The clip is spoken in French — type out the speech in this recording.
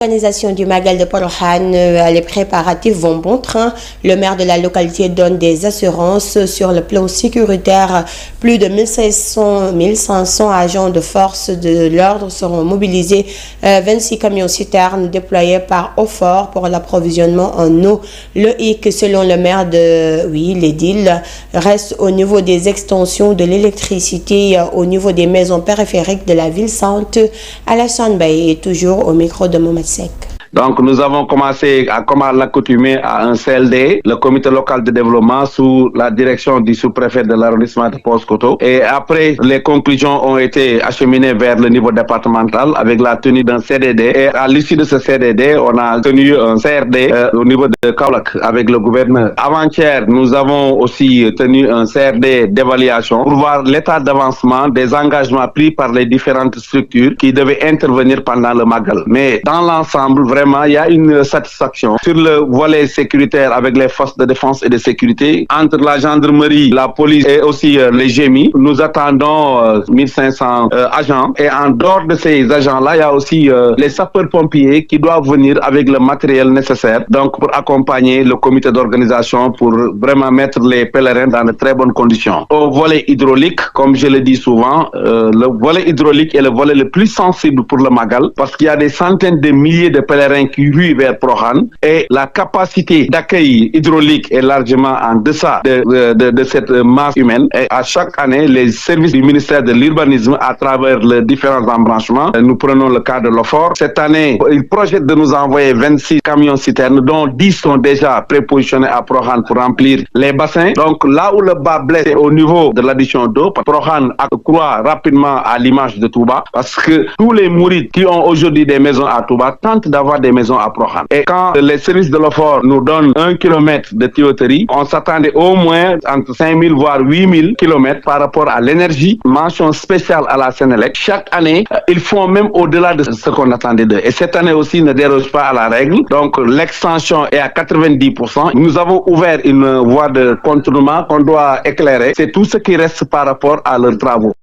L'organisation du Magal de Porokhane, les préparatifs vont bon train. Le maire de la localité donne des assurances sur le plan sécuritaire. Plus de 1500 agents de force de l'ordre seront mobilisés. 26 camions citernes déployés par OFOR pour l'approvisionnement en eau. Le hic, selon le maire l'édile, reste au niveau des extensions de l'électricité, au niveau des maisons périphériques de la ville sainte. Alassane Baye est toujours au micro de Mohamed Sek. Donc, nous avons commencé, comme à l'accoutumée, à un CLD, le comité local de développement, sous la direction du sous-préfet de l'arrondissement de Paoskoto. Et après, les conclusions ont été acheminées vers le niveau départemental avec la tenue d'un CDD. Et à l'issue de ce CDD, on a tenu un CRD au niveau de Kaolack avec le gouverneur. Avant-hier, nous avons aussi tenu un CRD d'évaluation pour voir l'état d'avancement des engagements pris par les différentes structures qui devaient intervenir pendant le Magal. Mais dans l'ensemble, vraiment, il y a une satisfaction sur le volet sécuritaire avec les forces de défense et de sécurité. Entre la gendarmerie, la police et aussi les GMI, nous attendons 1500 agents. Et en dehors de ces agents-là, il y a aussi les sapeurs-pompiers qui doivent venir avec le matériel nécessaire, donc pour accompagner le comité d'organisation pour vraiment mettre les pèlerins dans de très bonnes conditions. Au volet hydraulique, comme je le dis souvent, le volet hydraulique est le volet le plus sensible pour le Magal parce qu'il y a des centaines de milliers de pèlerins qui huent vers Porokhane et la capacité d'accueil hydraulique est largement en deçà de cette masse humaine. Et à chaque année, les services du ministère de l'Urbanisme, à travers les différents embranchements, nous prenons le cas de l'OFOR. Cette année, ils projettent de nous envoyer 26 camions citernes, dont 10 sont déjà prépositionnés à Porokhane pour remplir les bassins. Donc là où le bas blesse, c'est au niveau de l'addition d'eau. Porokhane accroît rapidement à l'image de Touba parce que tous les mourides qui ont aujourd'hui des maisons à Touba tentent d'avoir des maisons à Porokhane. Et quand les services de l'OFOR nous donnent 1 kilomètre de tuyauterie, on s'attendait au moins entre 5000 voire 8000 kilomètres par rapport à l'énergie. Mention spéciale à la Sénélec. Chaque année, ils font même au-delà de ce qu'on attendait d'eux. Et cette année aussi ne déroge pas à la règle. Donc l'extension est à 90%. Nous avons ouvert une voie de contournement qu'on doit éclairer. C'est tout ce qui reste par rapport à leurs travaux.